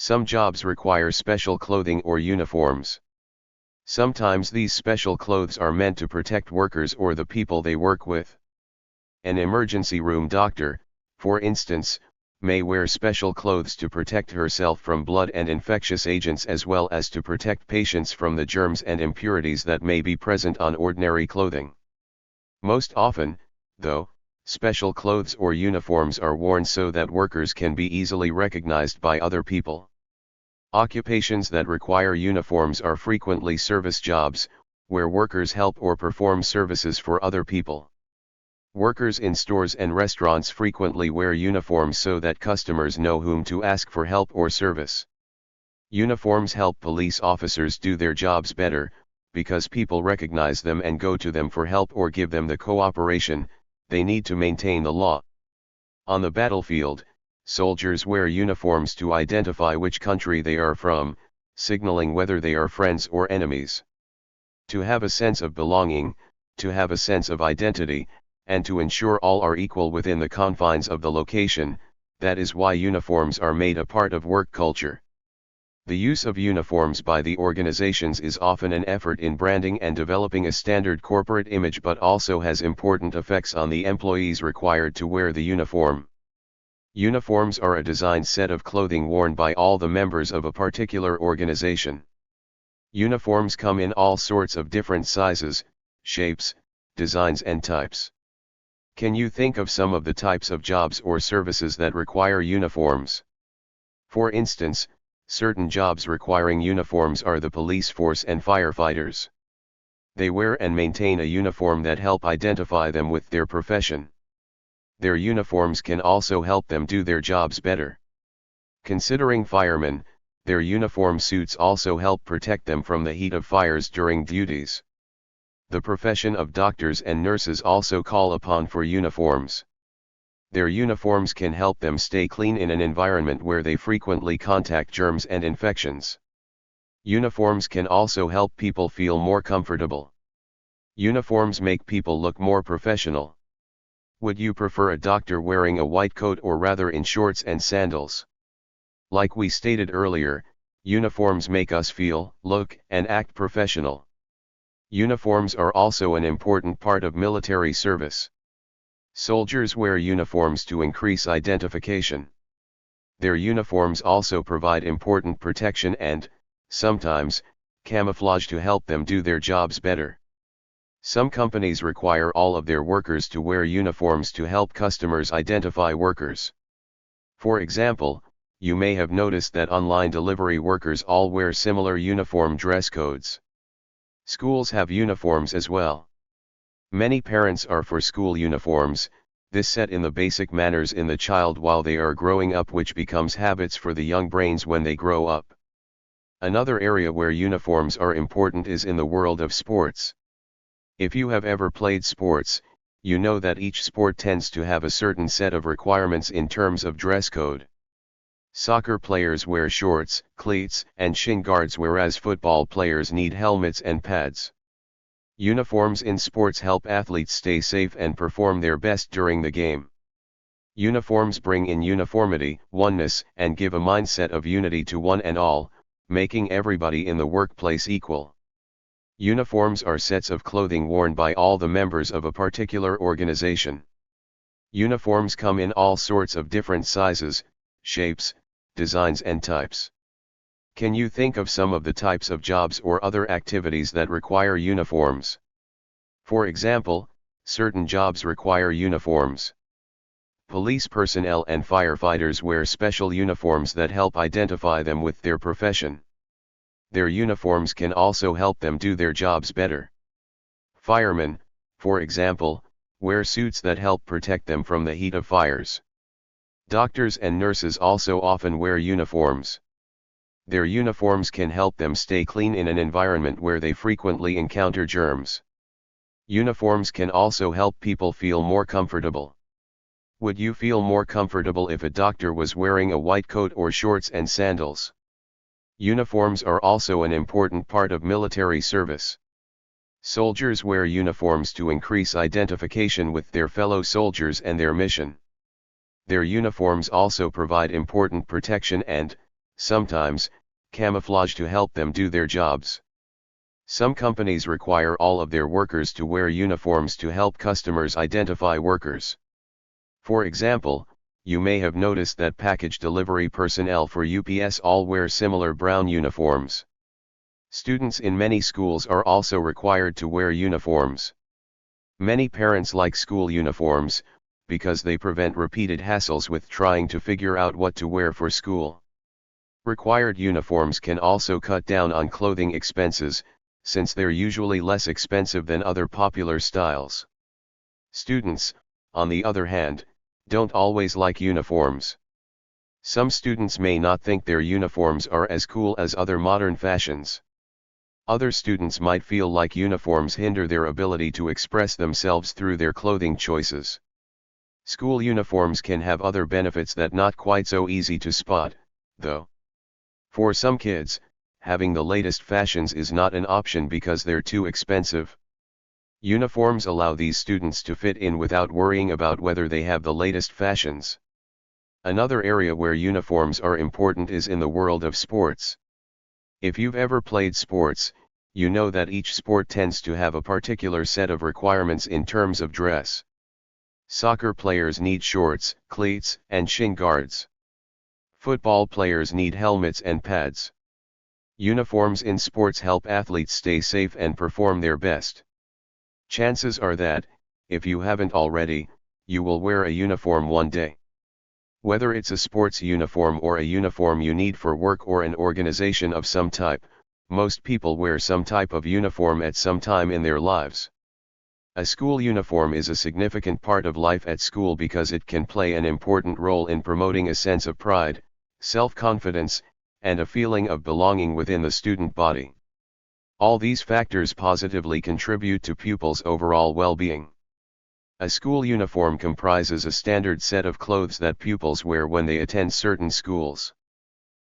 Some jobs require special clothing or uniforms. Sometimes these special clothes are meant to protect workers or the people they work with. An emergency room doctor, for instance, may wear special clothes to protect herself from blood and infectious agents as well as to protect patients from the germs and impurities that may be present on ordinary clothing. Most often, though, special clothes or uniforms are worn so that workers can be easily recognized by other people. Occupations that require uniforms are frequently service jobs, where workers help or perform services for other people. Workers in stores and restaurants frequently wear uniforms so that customers know whom to ask for help or service. Uniforms help police officers do their jobs better, because people recognize them and go to them for help or give them the cooperation they need to maintain the law. On the battlefield, soldiers wear uniforms to identify which country they are from, signaling whether they are friends or enemies. To have a sense of belonging, to have a sense of identity, and to ensure all are equal within the confines of the location, that is why uniforms are made a part of work culture. The use of uniforms by the organizations is often an effort in branding and developing a standard corporate image, but also has important effects on the employees required to wear the uniform. Uniforms are a designed set of clothing worn by all the members of a particular organization. Uniforms come in all sorts of different sizes, shapes, designs and types. Can you think of some of the types of jobs or services that require uniforms? For instance, certain jobs requiring uniforms are the police force and firefighters. They wear and maintain a uniform that help identify them with their profession. Their uniforms can also help them do their jobs better. Considering firemen, their uniform suits also help protect them from the heat of fires during duties. The profession of doctors and nurses also call upon for uniforms. Their uniforms can help them stay clean in an environment where they frequently contact germs and infections. Uniforms can also help people feel more comfortable. Uniforms make people look more professional. Would you prefer a doctor wearing a white coat or rather in shorts and sandals? Like we stated earlier, uniforms make us feel, look, and act professional. Uniforms are also an important part of military service. Soldiers wear uniforms to increase identification. Their uniforms also provide important protection and, sometimes, camouflage to help them do their jobs better. Some companies require all of their workers to wear uniforms to help customers identify workers. For example, you may have noticed that online delivery workers all wear similar uniform dress codes. Schools have uniforms as well. Many parents are for school uniforms. This set in the basic manners in the child while they are growing up, which becomes habits for the young brains when they grow up. Another area where uniforms are important is in the world of sports. If you have ever played sports, you know that each sport tends to have a certain set of requirements in terms of dress code. Soccer players wear shorts, cleats, and shin guards, whereas football players need helmets and pads. Uniforms in sports help athletes stay safe and perform their best during the game. Uniforms bring in uniformity, oneness, and give a mindset of unity to one and all, making everybody in the workplace equal. Uniforms are sets of clothing worn by all the members of a particular organization. Uniforms come in all sorts of different sizes, shapes, designs and types. Can you think of some of the types of jobs or other activities that require uniforms? For example, certain jobs require uniforms. Police personnel and firefighters wear special uniforms that help identify them with their profession. Their uniforms can also help them do their jobs better. Firemen, for example, wear suits that help protect them from the heat of fires. Doctors and nurses also often wear uniforms. Their uniforms can help them stay clean in an environment where they frequently encounter germs. Uniforms can also help people feel more comfortable. Would you feel more comfortable if a doctor was wearing a white coat or shorts and sandals? Uniforms are also an important part of military service. Soldiers wear uniforms to increase identification with their fellow soldiers and their mission. Their uniforms also provide important protection and, sometimes, camouflage to help them do their jobs. Some companies require all of their workers to wear uniforms to help customers identify workers. For example, you may have noticed that package delivery personnel for UPS all wear similar brown uniforms. Students in many schools are also required to wear uniforms. Many parents like school uniforms, because they prevent repeated hassles with trying to figure out what to wear for school. Required uniforms can also cut down on clothing expenses, since they're usually less expensive than other popular styles. Students, on the other hand, don't always like uniforms. Some students may not think their uniforms are as cool as other modern fashions. Other students might feel like uniforms hinder their ability to express themselves through their clothing choices. School uniforms can have other benefits that not quite so easy to spot, though. For some kids, having the latest fashions is not an option because they're too expensive. Uniforms allow these students to fit in without worrying about whether they have the latest fashions. Another area where uniforms are important is in the world of sports. If you've ever played sports, you know that each sport tends to have a particular set of requirements in terms of dress. Soccer players need shorts, cleats, and shin guards. Football players need helmets and pads. Uniforms in sports help athletes stay safe and perform their best. Chances are that, if you haven't already, you will wear a uniform one day. Whether it's a sports uniform or a uniform you need for work or an organization of some type, most people wear some type of uniform at some time in their lives. A school uniform is a significant part of life at school because it can play an important role in promoting a sense of pride, self-confidence, and a feeling of belonging within the student body. All these factors positively contribute to pupils' overall well-being. A school uniform comprises a standard set of clothes that pupils wear when they attend certain schools.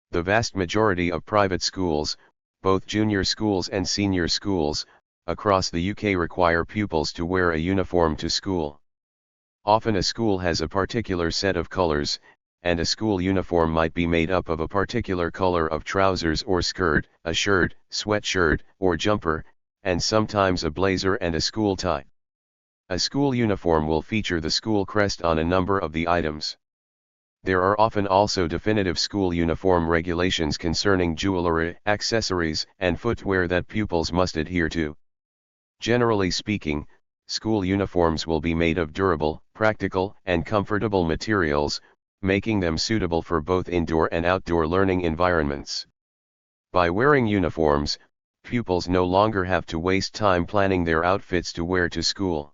The vast majority of private schools, both junior schools and senior schools, across the UK require pupils to wear a uniform to school. Often a school has a particular set of colours, and a school uniform might be made up of a particular color of trousers or skirt, a shirt, sweatshirt, or jumper, and sometimes a blazer and a school tie. A school uniform will feature the school crest on a number of the items. There are often also definitive school uniform regulations concerning jewelry, accessories, and footwear that pupils must adhere to. Generally speaking, school uniforms will be made of durable, practical, and comfortable materials, making them suitable for both indoor and outdoor learning environments. By wearing uniforms, pupils no longer have to waste time planning their outfits to wear to school.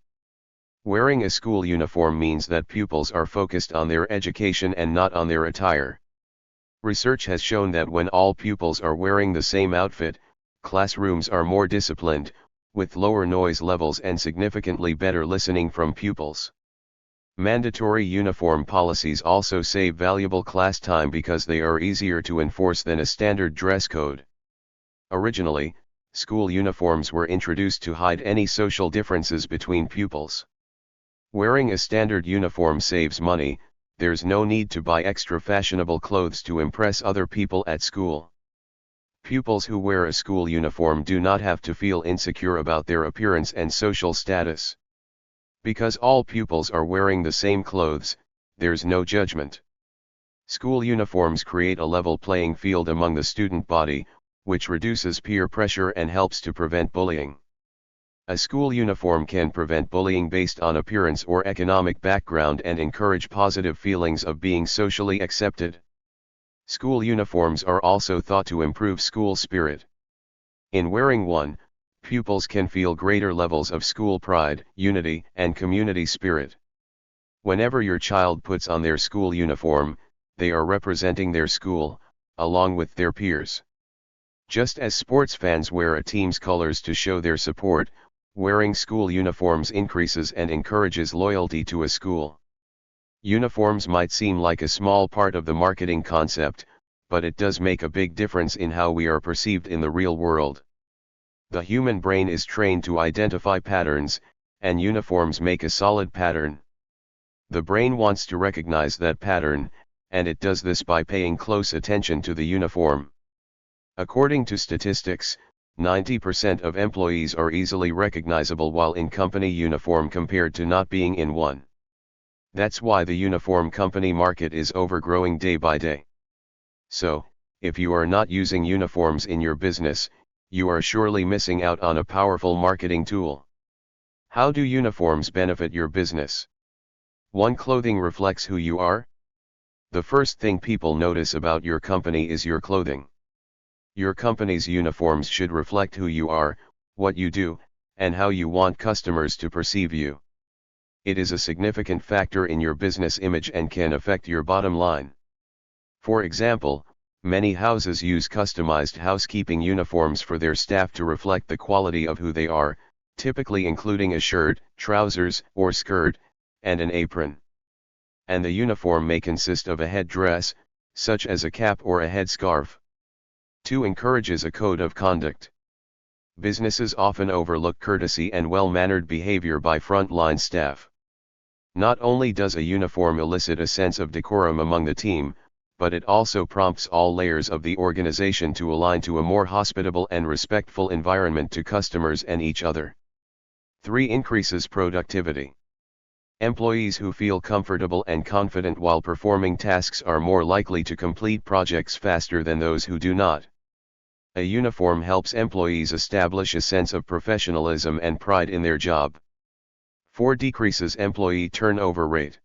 Wearing a school uniform means that pupils are focused on their education and not on their attire. Research has shown that when all pupils are wearing the same outfit, classrooms are more disciplined, with lower noise levels and significantly better listening from pupils. Mandatory uniform policies also save valuable class time because they are easier to enforce than a standard dress code. Originally, school uniforms were introduced to hide any social differences between pupils. Wearing a standard uniform saves money, there's no need to buy extra fashionable clothes to impress other people at school. Pupils who wear a school uniform do not have to feel insecure about their appearance and social status. Because all pupils are wearing the same clothes, there's no judgment. School uniforms create a level playing field among the student body, which reduces peer pressure and helps to prevent bullying. A school uniform can prevent bullying based on appearance or economic background and encourage positive feelings of being socially accepted. School uniforms are also thought to improve school spirit. In wearing one, pupils can feel greater levels of school pride, unity, and community spirit. Whenever your child puts on their school uniform, they are representing their school, along with their peers. Just as sports fans wear a team's colors to show their support, wearing school uniforms increases and encourages loyalty to a school. Uniforms might seem like a small part of the marketing concept, but it does make a big difference in how we are perceived in the real world. The human brain is trained to identify patterns, and uniforms make a solid pattern. The brain wants to recognize that pattern, and it does this by paying close attention to the uniform. According to statistics, 90% of employees are easily recognizable while in company uniform compared to not being in one. That's why the uniform company market is overgrowing day by day. So, if you are not using uniforms in your business, you are surely missing out on a powerful marketing tool. How do uniforms benefit your business? 1. Clothing reflects who you are. The first thing people notice about your company is your clothing. Your company's uniforms should reflect who you are, what you do, and how you want customers to perceive you. It is a significant factor in your business image and can affect your bottom line. For example, many houses use customized housekeeping uniforms for their staff to reflect the quality of who they are, typically including a shirt, trousers, or skirt, and an apron. And the uniform may consist of a headdress, such as a cap or a headscarf. 2. Encourages a code of conduct. Businesses often overlook courtesy and well-mannered behavior by frontline staff. Not only does a uniform elicit a sense of decorum among the team, but it also prompts all layers of the organization to align to a more hospitable and respectful environment to customers and each other. 3. Increases productivity. Employees who feel comfortable and confident while performing tasks are more likely to complete projects faster than those who do not. A uniform helps employees establish a sense of professionalism and pride in their job. 4. Decreases employee turnover rate.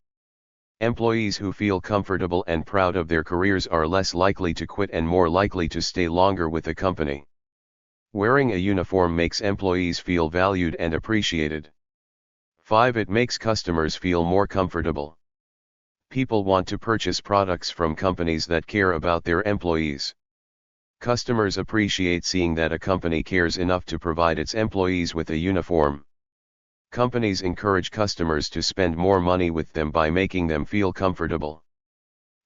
Employees who feel comfortable and proud of their careers are less likely to quit and more likely to stay longer with the company. Wearing a uniform makes employees feel valued and appreciated. 5. It makes customers feel more comfortable. People want to purchase products from companies that care about their employees. Customers appreciate seeing that a company cares enough to provide its employees with a uniform. Companies encourage customers to spend more money with them by making them feel comfortable.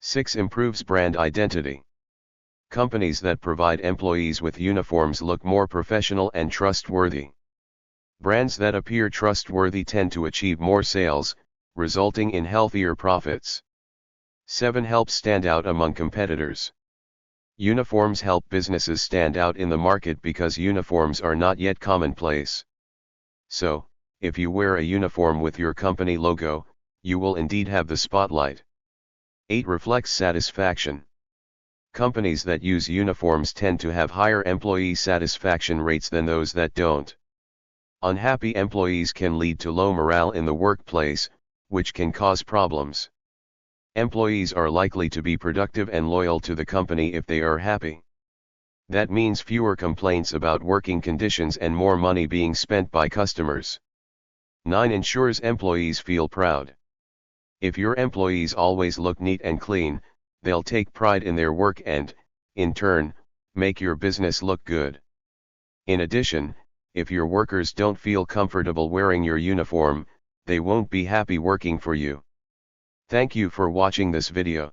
6. Improves brand identity. Companies that provide employees with uniforms look more professional and trustworthy. Brands that appear trustworthy tend to achieve more sales, resulting in healthier profits. 7. Helps stand out among competitors. Uniforms help businesses stand out in the market because uniforms are not yet commonplace. So, if you wear a uniform with your company logo, you will indeed have the spotlight. 8. Reflects satisfaction. Companies that use uniforms tend to have higher employee satisfaction rates than those that don't. Unhappy employees can lead to low morale in the workplace, which can cause problems. Employees are likely to be productive and loyal to the company if they are happy. That means fewer complaints about working conditions and more money being spent by customers. 9. Ensures employees feel proud. If your employees always look neat and clean, they'll take pride in their work and, in turn, make your business look good. In addition, if your workers don't feel comfortable wearing your uniform, they won't be happy working for you. Thank you for watching this video.